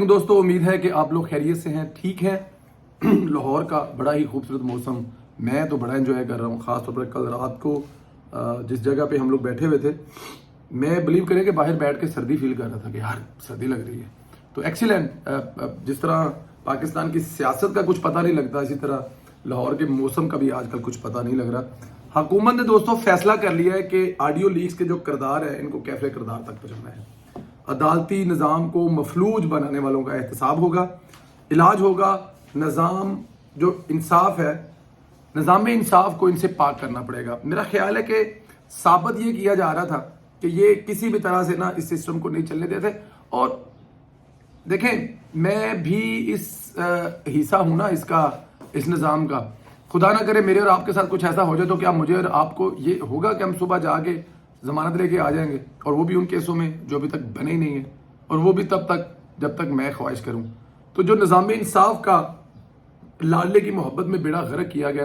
دوستو امید ہے کہ آپ لوگ خیریت سے ہیں، ٹھیک ہیں۔ لاہور کا بڑا ہی خوبصورت موسم، میں تو بڑا انجوائے کر رہا ہوں، خاص طور پر کل رات کو جس جگہ پہ ہم لوگ بیٹھے ہوئے تھے، میں بلیو کریں کہ باہر بیٹھ کے سردی فیل کر رہا تھا کہ یار سردی لگ رہی ہے۔ تو ایکسیلنٹ، جس طرح پاکستان کی سیاست کا کچھ پتہ نہیں لگتا، اسی طرح لاہور کے موسم کا بھی آج کل کچھ پتہ نہیں لگ رہا۔ حکومت نے دوستو فیصلہ کر لیا ہے کہ آڈیو لیکس کے جو کردار ہے ان کو کیفے کردار تک پہنچانا ہے۔ عدالتی نظام کو مفلوج بنانے والوں کا احتساب ہوگا، علاج ہوگا، نظام جو انصاف ہے، نظام انصاف کو ان سے پاک کرنا پڑے گا۔ میرا خیال ہے کہ ثابت یہ کیا جا رہا تھا کہ یہ کسی بھی طرح سے اس سسٹم کو نہیں چلنے دیتے۔ اور دیکھیں، میں بھی اس حصہ ہوں اس نظام کا۔ خدا نہ کرے میرے اور آپ کے ساتھ کچھ ایسا ہو جائے تو کیا مجھے اور آپ کو یہ ہوگا کہ ہم صبح جا کے ضمانت لے کے آ جائیں گے، اور وہ بھی ان کیسوں میں جو ابھی تک بنے ہی نہیں ہیں، اور وہ بھی تب تک جب تک میں خواہش کروں۔ تو جو نظام انصاف کا لاڈلے کی محبت میں بیڑا غرق کیا گیا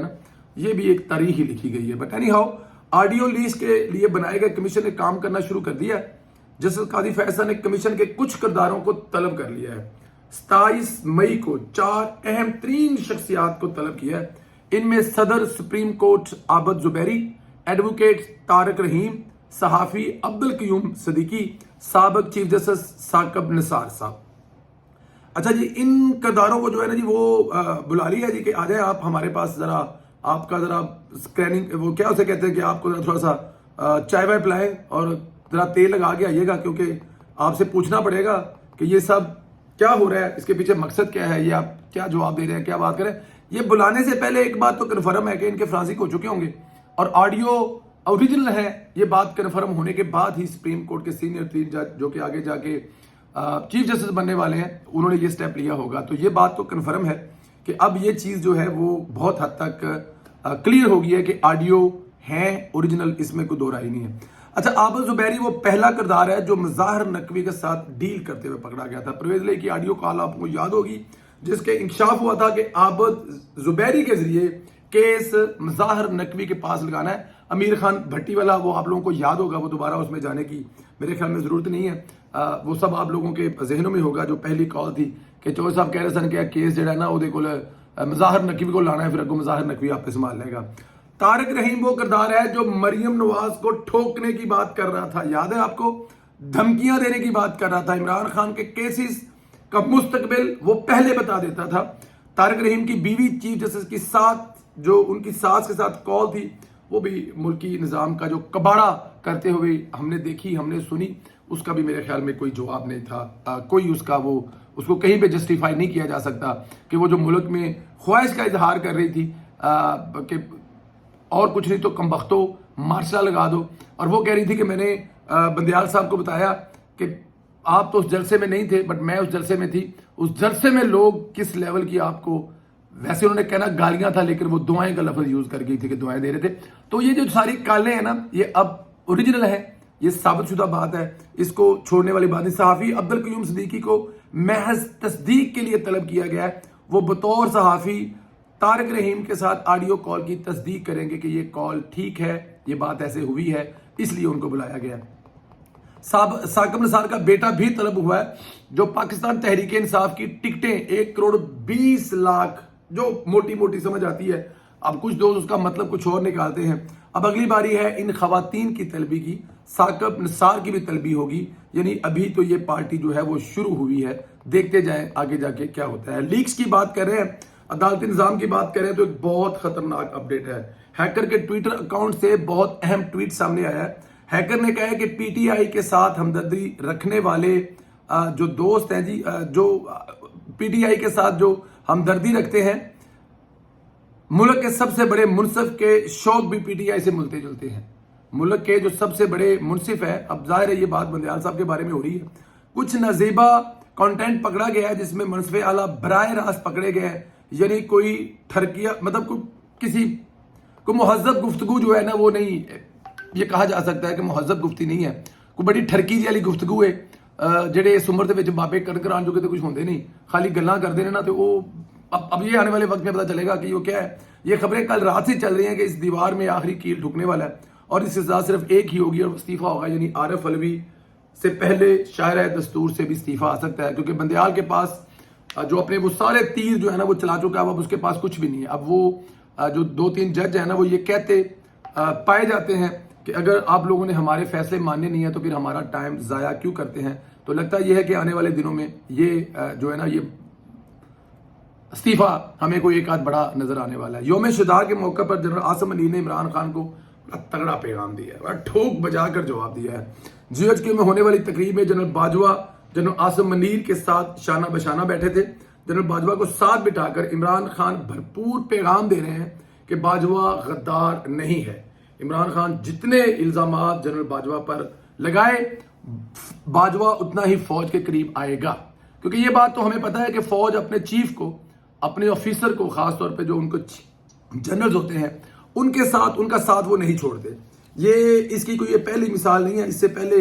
یہ بھی ایک تاریخ ہی لکھی گئی ہے۔ But anyhow, audio leaks کے لیے بنائے گئے کمیشن نے کام کرنا شروع کر دیا ہے۔ جسٹس قاضی فیصل نے کمیشن کے کچھ کرداروں کو طلب کر لیا ہے۔ 27 مئی کو 4 اہم ترین شخصیات کو طلب کیا ہے۔ ان میں صدر سپریم کورٹ عابد زبیری، ایڈوکیٹ طارق رحیم، صحافی عبدالقیوم صدیقی، سابق چیف جسٹس ثاقب نثار صاحب۔ اچھا جی، ان کرداروں کو جو ہے وہ بلا لیا جی کہ آ جائیں آپ ہمارے پاس، ذرا آپ کا ذرا اسکریننگ، وہ کیا اسے کہتے ہیں کہ آپ کو تھوڑا سا چائے وائے پلائیں اور ذرا تیل لگا کے آئیے گا، کیونکہ آپ سے پوچھنا پڑے گا کہ یہ سب کیا ہو رہا ہے، اس کے پیچھے مقصد کیا ہے، یہ آپ کیا جواب دے رہے ہیں، کیا بات کریں۔ یہ بلانے سے پہلے ایک بات تو کنفرم ہے کہ ان کے فرانسک ہو چکے ہوں گے، اور آڈیو اوریجنل ہے۔ یہ بات کنفرم ہونے کے بعد ہی سپریم کورٹ کے سینئر 3 جج جو کہ آگے جا کے چیف جسٹس بننے والے ہیں، انہوں نے یہ سٹیپ لیا ہوگا۔ تو یہ بات تو کنفرم ہے کہ اب یہ چیز جو ہے وہ بہت حد تک کلیئر ہو گئی ہے کہ آڈیو ہیں اوریجنل، اس میں کوئی دو رائے نہیں ہے۔ اچھا، عابد زبیری وہ پہلا کردار ہے جو مظاہر نقوی کے ساتھ ڈیل کرتے ہوئے پکڑا گیا تھا۔ پرویز علی کی آڈیو کال آپ کو یاد ہوگی، جس کے انکشاف ہوا تھا کہ عابد زبیری کے ذریعے کیس مظاہر نقوی کے پاس لگانا ہے۔ امیر خان بھٹی والا وہ آپ لوگوں کو یاد ہوگا، وہ دوبارہ اس میں جانے کی میرے خیال میں ضرورت نہیں ہے، وہ سب آپ لوگوں کے ذہنوں میں ہوگا۔ جو پہلی کال تھی کہ چوہے صاحب کہہ رہے سن کہ کیس جڑا ہے نا وہ دیکھو مظاہر نقوی کو لانا ہے، پھر اگو مظاہر نقوی آپ پہ سنبھال لے گا۔ طارق رحیم وہ کردار ہے جو مریم نواز کو ٹھوکنے کی بات کر رہا تھا، یاد ہے آپ کو، دھمکیاں دینے کی بات کر رہا تھا، عمران خان کے کیسز کا مستقبل وہ پہلے بتا دیتا تھا۔ طارق رحیم کی بیوی چیف جسٹس کی ساتھ جو ان کی ساس کے ساتھ کال تھی، وہ بھی ملکی نظام کا جو کباڑا کرتے ہوئے ہم نے دیکھی، ہم نے سنی، اس کا بھی میرے خیال میں کوئی جواب نہیں تھا، کوئی اس کو کہیں پہ جسٹیفائی نہیں کیا جا سکتا کہ وہ جو ملک میں خواہش کا اظہار کر رہی تھی کہ اور کچھ نہیں تو کمبختو مارشل لگا دو، اور وہ کہہ رہی تھی کہ میں نے بندیال صاحب کو بتایا کہ آپ تو اس جلسے میں نہیں تھے بٹ میں اس جلسے میں تھی، اس جلسے میں لوگ کس لیول کی آپ کو، ویسے انہوں نے کہنا گالیاں تھا لیکن وہ دعائیں کا لفظ یوز کر گئی تھی کہ دعائیں دے رہے تھے۔ تو یہ جو ساری کالیں ہیں یہ اب اوریجنل ہے، یہ ثابت شدہ بات ہے، اس کو چھوڑنے والی بات نہیں۔ صحافی عبدالقیوم صدیقی کو محض تصدیق کے لیے طلب کیا گیا ہے، وہ بطور صحافی طارق رحیم کے ساتھ آڈیو کال کی تصدیق کریں گے کہ یہ کال ٹھیک ہے، یہ بات ایسے ہوئی ہے، اس لیے ان کو بلایا گیا۔ ثاقب نثار کا بیٹا بھی طلب ہوا ہے، جو پاکستان تحریک انصاف کی ٹکٹیں 1,20,00,000 جو موٹی موٹی سمجھ آتی ہے، اب کچھ دوست اس کا مطلب کچھ اور نکالتے ہیں۔ اب اگلی باری ہے ان خواتین کی طلبی کی، ثاقب نثار کی بھی طلبی ہوگی، یعنی ابھی تو یہ پارٹی جو ہے وہ شروع ہوئی ہے، دیکھتے جائیں آگے جا کے کیا ہوتا ہے۔ لیکس کی بات کر رہے ہیں، عدالتی نظام کی بات کریں تو ایک بہت خطرناک اپڈیٹ ہے۔ ہیکر کے ٹویٹر اکاؤنٹ سے بہت اہم ٹویٹ سامنے آیا ہے۔ ہیکر نے کہا ہے کہ پی ٹی آئی کے ساتھ ہمدردی رکھنے والے جو دوست ہیں جی، جو پی ٹی آئی کے ساتھ جو ہمدردی رکھتے ہیں، ملک کے سب سے بڑے منصف کے شوق بھی پی ٹی آئی سے ملتے جلتے ہیں۔ ملک کے جو سب سے بڑے منصف ہیں، اب ظاہر ہے یہ بات بندیال صاحب کے بارے میں ہو رہی ہے، کچھ نازیبہ کانٹینٹ پکڑا گیا ہے جس میں منصف اعلیٰ براہ راست پکڑے گئے ہیں، یعنی کوئی ٹھرکیا، مطلب کوئی مہذب گفتگو جو ہے وہ نہیں، یہ کہا جا سکتا ہے کہ مہذب گفتی نہیں ہے، کوئی بڑی ٹھرکی جی والی گفتگو ہے، جڑے اس عمر دے وچ بابے کران جو کہ کچھ ہوندے نہیں، خالی گلاں کردے نے نا، تو وہ اب یہ آنے والے وقت میں پتہ چلے گا کہ وہ کیا ہے۔ یہ خبریں کل رات سے چل رہی ہیں کہ اس دیوار میں آخری کیل ٹھکنے والا ہے، اور اس کے ساتھ صرف ایک ہی ہوگی اور استعفیٰ ہوگا، یعنی عارف علوی سے پہلے شاعرہ دستور سے بھی استعفیٰ آ سکتا ہے، کیونکہ بندیال کے پاس جو اپنے وہ سارے تیر جو ہے نا وہ چلا چکا ہے، اب اس کے پاس کچھ بھی نہیں ہے۔ اب وہ جو 2-3 جج ہیں نا وہ یہ کہتے پائے جاتے ہیں کہ اگر آپ لوگوں نے ہمارے فیصلے ماننے نہیں ہیں تو پھر ہمارا ٹائم ضائع کیوں کرتے ہیں۔ تو لگتا یہ ہے کہ آنے والے دنوں میں یہ جو ہے نا یہ استعفیٰ ہمیں کوئی ایک آدھ بڑا نظر آنے والا ہے۔ یوم شہداء کے موقع پر جنرل عاصم علی نے عمران خان کو بڑا تگڑا پیغام دیا ہے، بڑا ٹھوک بجا کر جواب دیا ہے۔ GHQ میں ہونے والی تقریب میں جنرل باجوہ جنرل عاصم منیر کے ساتھ شانہ بشانہ بیٹھے تھے۔ جنرل باجوہ کو ساتھ بٹھا کر عمران خان بھرپور پیغام دے رہے ہیں کہ باجوہ غدار نہیں ہے۔ عمران خان جتنے الزامات جنرل باجوہ پر لگائے، باجوہ اتنا ہی فوج کے قریب آئے گا، کیونکہ یہ بات تو ہمیں پتہ ہے کہ فوج اپنے چیف کو، اپنے آفیسر کو، خاص طور پہ جو ان کو جنرلز ہوتے ہیں ان کے ساتھ، ان کا ساتھ وہ نہیں چھوڑتے۔ یہ اس کی کوئی یہ پہلی مثال نہیں ہے، اس سے پہلے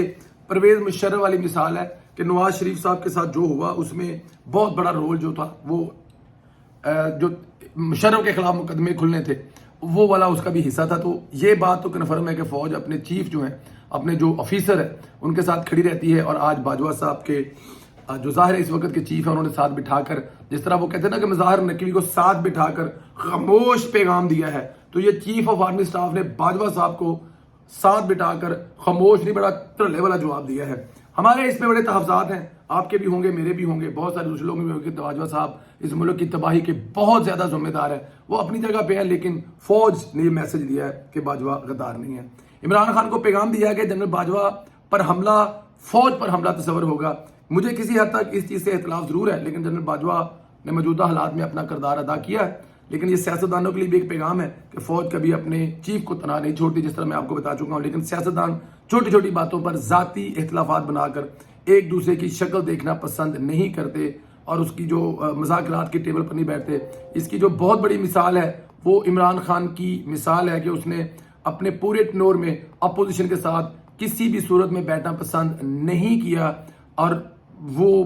پرویز مشرف والی مثال ہے کہ نواز شریف صاحب کے ساتھ جو ہوا اس میں بہت بڑا رول جو تھا وہ جو مشرف کے خلاف مقدمے کھلنے تھے وہ والا اس کا بھی حصہ تھا۔ تو یہ بات تو کنفرم ہے کہ فوج اپنے چیف جو ہیں، اپنے جو آفیسر ہے ان کے ساتھ کھڑی رہتی ہے، اور آج باجوہ صاحب کے جو ظاہر اس وقت کے چیف ہیں انہوں نے ساتھ بٹھا کر، جس طرح وہ کہتے ہیں نا کہ مظاہر نقوی کو ساتھ بٹھا کر خاموش پیغام دیا ہے، تو یہ چیف آف آرمی سٹاف نے باجوہ صاحب کو ساتھ بٹھا کر خاموش نہیں، بڑا ترلے والا جواب دیا ہے۔ ہمارے اس میں بڑے تحفظات ہیں، آپ کے بھی ہوں گے، میرے بھی ہوں گے، بہت سارے دوسرے لوگوں بھی ہوں گے۔ باجوہ صاحب اس ملک کی تباہی کے بہت زیادہ ذمہ دار ہے، وہ اپنی جگہ پہ ہے، لیکن فوج نے یہ میسج دیا ہے کہ باجوہ غدار نہیں ہے۔ عمران خان کو پیغام دیا کہ جنرل باجوہ پر حملہ فوج پر حملہ تصور ہوگا۔ مجھے کسی حد تک اس چیز سے اختلاف ضرور ہے، لیکن جنرل باجوہ نے موجودہ حالات میں اپنا کردار ادا کیا ہے، لیکن یہ سیاستدانوں کے لیے بھی ایک پیغام ہے کہ فوج کبھی اپنے چیف کو تنہا نہیں چھوڑتی، جس طرح میں آپ کو بتا چکا ہوں، لیکن سیاستدان چھوٹی چھوٹی باتوں پر ذاتی اختلافات بنا کر ایک دوسرے کی شکل دیکھنا پسند نہیں کرتے اور اس کی جو مذاکرات کی ٹیبل پر نہیں بیٹھتے۔ اس کی جو بہت بڑی مثال ہے وہ عمران خان کی مثال ہے کہ اس نے اپنے پورے ٹنور میں اپوزیشن کے ساتھ کسی بھی صورت میں بیٹھنا پسند نہیں کیا، اور وہ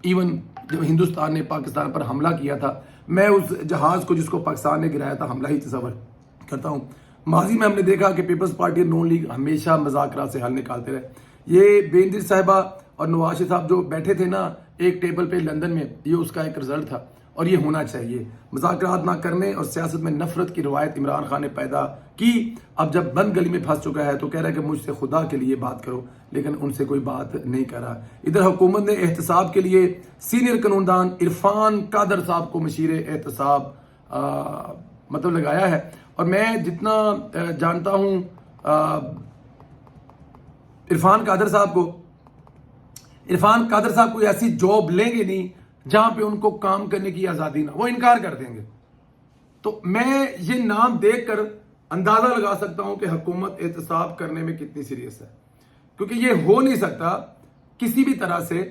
ایون جب ہندوستان نے پاکستان پر حملہ کیا تھا، میں اس جہاز کو جس کو پاکستان نے گرایا تھا حملہ ہی تصور کرتا ہوں۔ ماضی میں ہم نے دیکھا کہ پیپلز پارٹی اور نون لیگ ہمیشہ مذاکرات سے حل نکالتے رہے۔ یہ بینظیر صاحبہ اور نواز شریف صاحب جو بیٹھے تھے نا ایک ٹیبل پہ لندن میں، یہ اس کا ایک رزلٹ تھا، اور یہ ہونا چاہیے۔ مذاکرات نہ کرنے اور سیاست میں نفرت کی روایت عمران خان نے پیدا کی، اب جب بند گلی میں پھنس چکا ہے تو کہہ رہا ہے کہ مجھ سے خدا کے لیے بات کرو، لیکن ان سے کوئی بات نہیں کر رہا۔ ادھر حکومت نے احتساب کے لیے سینئر قانوندان عرفان قادر صاحب کو مشیر احتساب مطلب لگایا ہے، اور میں جتنا جانتا ہوں عرفان قادر صاحب کوئی ایسی جاب لیں گے نہیں جہاں پہ ان کو کام کرنے کی آزادی نہ، وہ انکار کر دیں گے۔ تو میں یہ نام دیکھ کر اندازہ لگا سکتا ہوں کہ حکومت احتساب کرنے میں کتنی سیریس ہے، کیونکہ یہ ہو نہیں سکتا کسی بھی طرح سے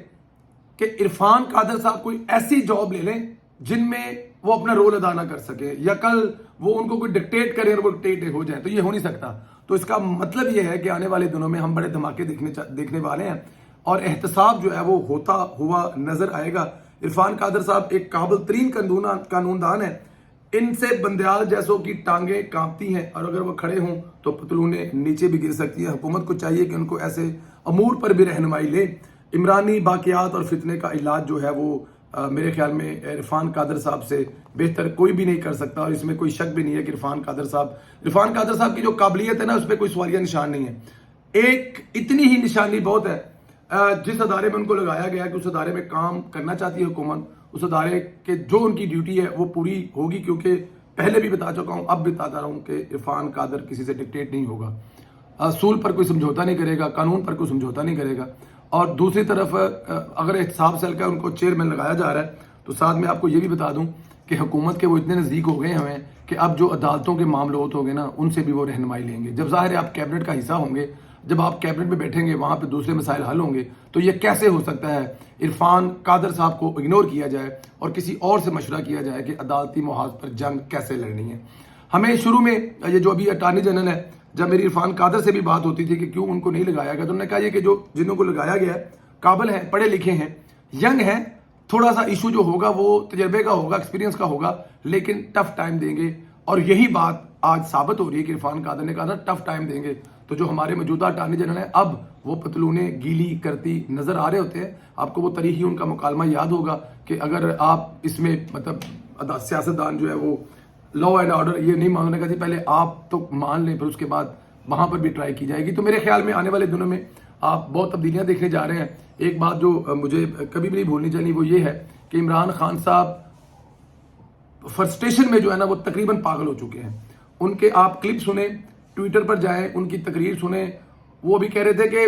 کہ عرفان قادر صاحب کوئی ایسی جاب لے لیں جن میں وہ اپنا رول ادا نہ کر سکے، یا کل وہ ان کو کوئی ڈکٹیٹ کرے اور وہ ڈکٹیٹ ہو جائے، تو یہ ہو نہیں سکتا۔ تو اس کا مطلب یہ ہے کہ آنے والے دنوں میں ہم بڑے دھماکے دیکھنے والے ہیں، اور احتساب جو ہے وہ ہوتا ہوا نظر آئے گا۔ عرفان قادر صاحب ایک قابل ترین قانوندان ہیں، ان سے بندیال جیسوں کی ٹانگیں کانپتی ہیں، اور اگر وہ کھڑے ہوں تو پتلونیں نیچے بھی گر سکتی ہیں۔ حکومت کو چاہیے کہ ان کو ایسے امور پر بھی رہنمائی لے۔ عمرانی باقیات اور فتنے کا علاج جو ہے وہ میرے خیال میں عرفان قادر صاحب سے بہتر کوئی بھی نہیں کر سکتا، اور اس میں کوئی شک بھی نہیں ہے کہ عرفان قادر صاحب کی جو قابلیت ہے نا اس پہ کوئی سوالیہ نشان نہیں ہے۔ ایک اتنی ہی نشانی بہت ہے، جس ادارے میں ان کو لگایا گیا کہ اس ادارے میں کام کرنا چاہتی ہے حکومت، اس ادارے کے جو ان کی ڈیوٹی ہے وہ پوری ہوگی، کیونکہ پہلے بھی بتا چکا ہوں، اب بھی بتاتا رہا ہوں کہ عرفان قادر کسی سے ڈکٹیٹ نہیں ہوگا، اصول پر کوئی سمجھوتا نہیں کرے گا، قانون پر کوئی سمجھوتا نہیں کرے گا۔ اور دوسری طرف اگر احتساب سیل کا ان کو چیئرمین لگایا جا رہا ہے تو ساتھ میں آپ کو یہ بھی بتا دوں کہ حکومت کے وہ اتنے نزدیک ہو گئے ہیں کہ اب جو عدالتوں کے معاملات ہو گئے نا ان سے بھی وہ رہنمائی لیں گے۔ جب ظاہر ہے آپ کیبنٹ کا حصہ ہوں گے، جب آپ کیبنٹ میں بیٹھیں گے وہاں پہ دوسرے مسائل حل ہوں گے، تو یہ کیسے ہو سکتا ہے عرفان قادر صاحب کو اگنور کیا جائے اور کسی اور سے مشورہ کیا جائے کہ عدالتی محاذ پر جنگ کیسے لڑنی ہے۔ ہمیں شروع میں یہ جو ابھی اٹارنی جنرل ہے، جب میری عرفان قادر سے بھی بات ہوتی تھی کہ کیوں ان کو نہیں لگایا گیا، تو انہوں نے کہا یہ کہ جو جنہوں کو لگایا گیا ہے قابل ہیں، پڑھے لکھے ہیں، ینگ ہیں، تھوڑا سا ایشو جو ہوگا وہ تجربے کا ہوگا، ایکسپیرینس کا ہوگا، لیکن ٹف ٹائم دیں گے، اور یہی بات آج ثابت ہو رہی ہے کہ عرفان قادر نے کہا تھا ٹف ٹائم دیں گے تو جو ہمارے موجودہ اٹارنی جنرل ہیں اب وہ پتلونیں گیلی کرتی نظر آ رہے ہوتے ہیں. آپ کو وہ تاریخی ان کا مکالمہ یاد ہوگا کہ اگر آپ اس میں مطلب سیاستدان جو ہے وہ لا اینڈ آرڈر یہ نہیں ماننے کا جی پہلے آپ تو مان لیں پھر اس کے بعد وہاں پر بھی ٹرائی کی جائے گی. تو میرے خیال میں آنے والے دنوں میں آپ بہت تبدیلیاں دیکھنے جا رہے ہیں. ایک بات جو مجھے کبھی بھی نہیں بھولنی چاہیے وہ یہ ہے کہ عمران خان صاحب فرسٹریشن میں جو ہے نا وہ تقریباً پاگل ہو چکے ہیں. ان کے آپ کلپ سنیں, ٹویٹر پر جائیں, ان کی تقریر سنیں. وہ بھی کہہ رہے تھے کہ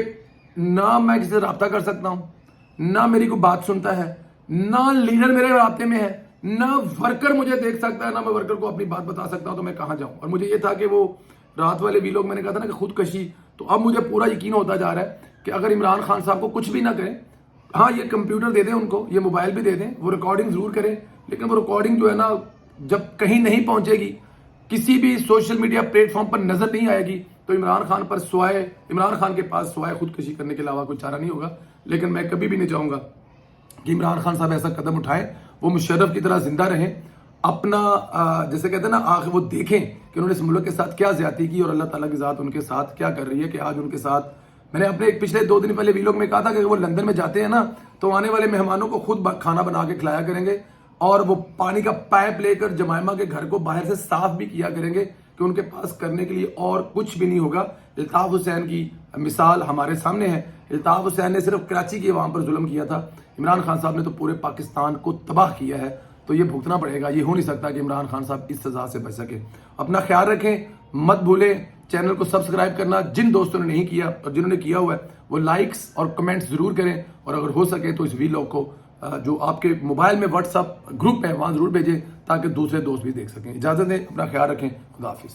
نہ میں کسی سے رابطہ کر سکتا ہوں, نہ میری کوئی بات سنتا ہے, نہ لیڈر میرے رابطے میں ہے, نہ ورکر مجھے دیکھ سکتا ہے, نہ میں ورکر کو اپنی بات بتا سکتا ہوں, تو میں کہاں جاؤں. اور مجھے یہ تھا کہ وہ رات والے ویلوگ میں نے کہا تھا نا کہ خودکشی, تو اب مجھے پورا یقین ہوتا جا رہا ہے کہ اگر عمران خان صاحب کو کچھ بھی نہ کریں, ہاں یہ کمپیوٹر دے دیں ان کو, یہ موبائل بھی دے دیں, وہ ریکارڈنگ ضرور کریں, لیکن وہ ریکارڈنگ جو ہے نا جب کہیں نہیں پہنچے گی, کسی بھی سوشل میڈیا پلیٹ فارم پر نظر نہیں آئے گی, تو عمران خان کے پاس سوائے خودکشی کرنے کے علاوہ کوئی چارہ نہیں ہوگا. لیکن میں کبھی بھی نہیں چاہوں گا کہ عمران خان صاحب ایسا قدم اٹھائیں. وہ مشرف کی طرح زندہ رہیں, اپنا جیسے کہتے ہیں نا آخر وہ دیکھیں کہ انہوں نے اس ملک کے ساتھ کیا زیادتی کی اور اللہ تعالیٰ کی ذات ان کے ساتھ کیا کر رہی ہے. کہ آج ان کے ساتھ میں نے اپنے پچھلے 2 دن پہلے ویلوگ میں کہا تھا کہ وہ لندن میں جاتے ہیں نا تو آنے والے مہمانوں کو خود کھانا بنا کے کھلایا کریں گے, اور وہ پانی کا پائپ لے کر جمائمہ کے گھر کو باہر سے صاف بھی کیا کریں گے کہ ان کے پاس کرنے کے لیے اور کچھ بھی نہیں ہوگا. الطاف حسین کی مثال ہمارے سامنے ہے. الطاف حسین نے صرف کراچی کی عوام پر ظلم کیا تھا, عمران خان صاحب نے تو پورے پاکستان کو تباہ کیا ہے. تو یہ بھگتنا پڑے گا, یہ ہو نہیں سکتا کہ عمران خان صاحب اس سزا سے بچ سکے. اپنا خیال رکھیں, مت بھولیں چینل کو سبسکرائب کرنا. جن دوستوں نے نہیں کیا اور جنہوں نے کیا ہوا ہے وہ لائکس اور کمنٹس ضرور کریں, اور اگر ہو سکے تو اس ویلوگ کو جو آپ کے موبائل میں واٹس ایپ گروپ ہے وہاں ضرور بھیجیں تاکہ دوسرے دوست بھی دیکھ سکیں. اجازت دیں, اپنا خیال رکھیں, خدا حافظ.